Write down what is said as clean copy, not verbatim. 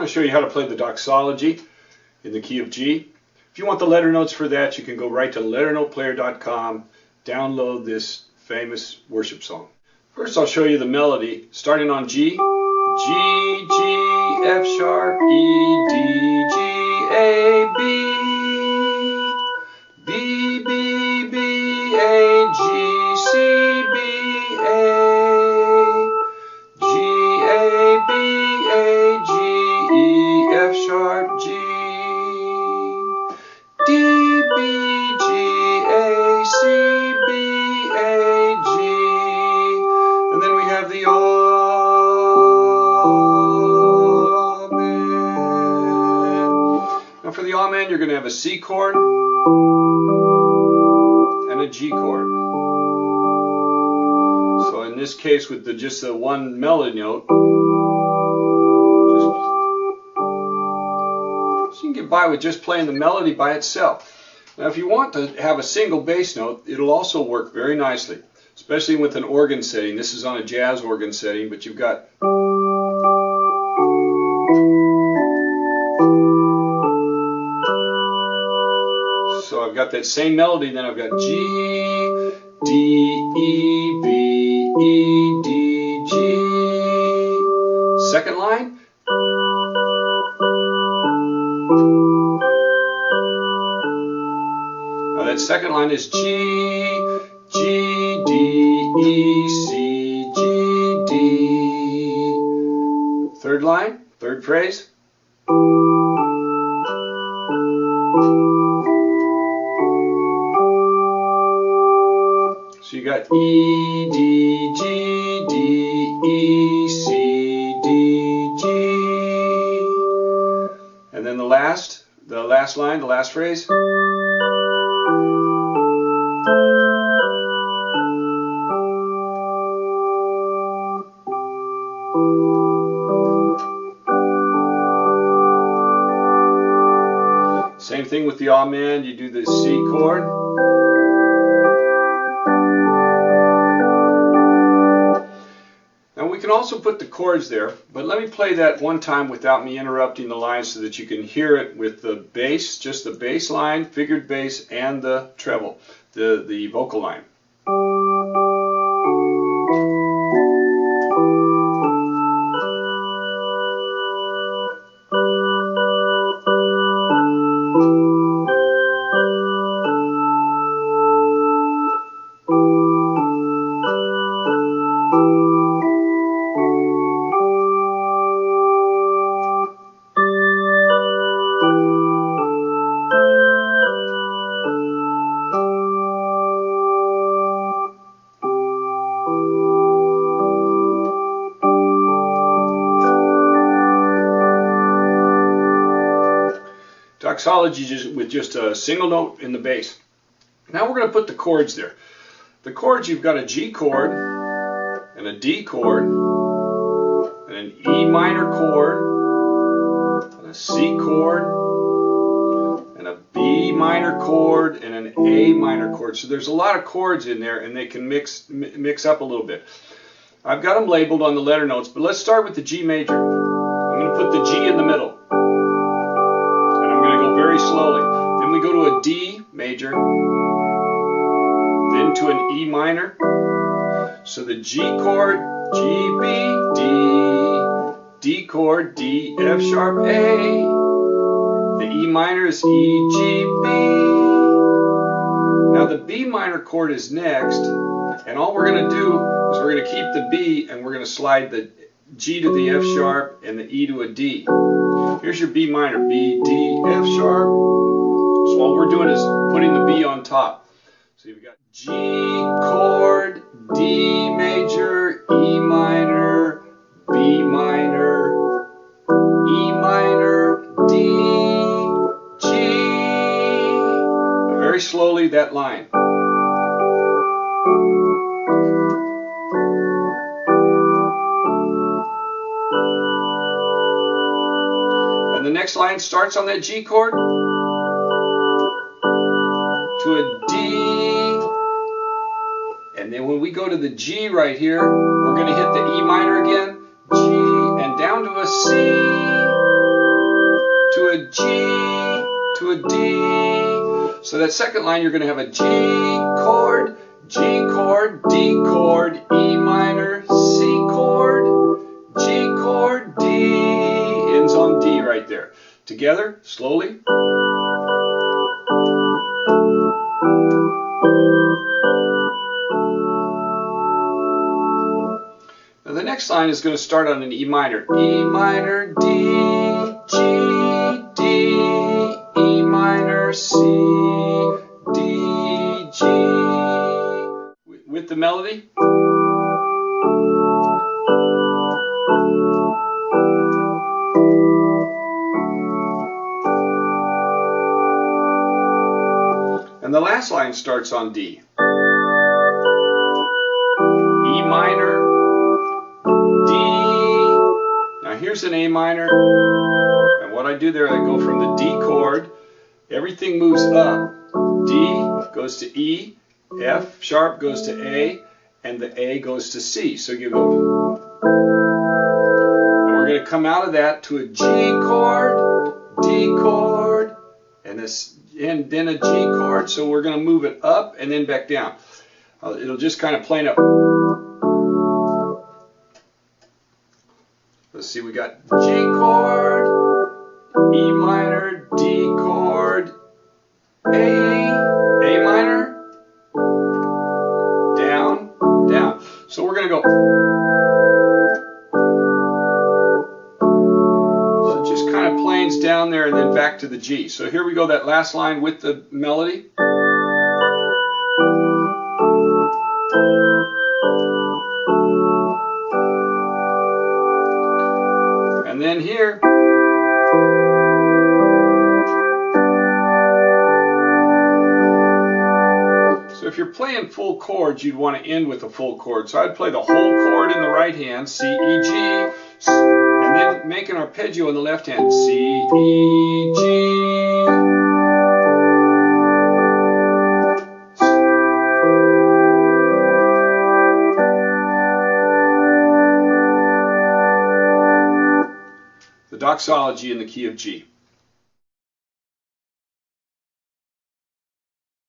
want to show you how to play the Doxology in the key of G. If you want the letter notes for that, you can go right to LetterNotePlayer.com, download this famous worship song. First I'll show you the melody, starting on G. G, G, F sharp, E, D, G, A, B, B, B, B, A, G, C, B, A, G, A, B, A, G, E, F sharp, G, D, B, G, A, C, B, A, G, and then we have the Now for the Amen, you're going to have a C chord and a G chord. So in this case, with just the one melody note, so you can get by with just playing the melody by itself. Now if you want to have a single bass note, it'll also work very nicely, especially with an organ setting. This is on a jazz organ setting, but you've got So I've got that same melody, then I've got G, D, E, B, E, D, G. Second line. Now that second line is G, G, D, E, C, G, D. Third line, third phrase. So you got E, D, G, D, E, C, D, G. And then the last line, the last phrase. Same thing with the Amen, you do the C chord. Now we can also put the chords there, but let me play that one time without me interrupting the line so that you can hear it with the bass, just the bass line, figured bass, and the treble, the vocal line. Doxology with just a single note in the bass. Now we're going to put the chords there. The chords, you've got a G chord and a D chord and an E minor chord and a C chord and a B minor chord and an A minor chord. So there's a lot of chords in there and they can mix up a little bit. I've got them labeled on the letter notes, but let's start with the G major. I'm going to put the G in the middle. Very slowly. Then we go to a D major, then to an E minor. So the G chord, G, B, D, D chord, D, F sharp, A. The E minor is E, G, B. Now the B minor chord is next, and all we're going to do is we're going to keep the B and we're going to slide the G to the F sharp and the E to a D. Here's your B minor, B, D, F sharp. So all we're doing is putting the B on top. So you've got G chord, D major, E minor, B minor, E minor, D, G. Very slowly that line. The next line starts on that G chord to a D, and then when we go to the G right here, we're going to hit the E minor again, G, and down to a C, So that second line, you're going to have a G chord, D chord, E minor, C chord, G chord, D, ends on D right there. Together, slowly. Now the next line is going to start on an E minor. E minor, D, G, D, E minor, C, D, G. With the melody. And the last line starts on D. E minor, D. Now here's an A minor. And what I do there, I go from the D chord. Everything moves up. D goes to E, F sharp goes to A, and the A goes to C. So you go. And we're going to come out of that to a G chord, D chord, and then a G chord. So we're going to move it up and then back down. It'll just kind of plane up. Let's see, we got G chord, E minor, D chord, A minor, down, down. So we're going to go. So it just kind of planes down there and then back to the G. So here we go, that last line with the melody. And then here. So if you're playing full chords, you'd want to end with a full chord. So I'd play the whole chord in the right hand, C, E, G, and then make an arpeggio in the left hand, C, E, G. The Doxology in the key of G.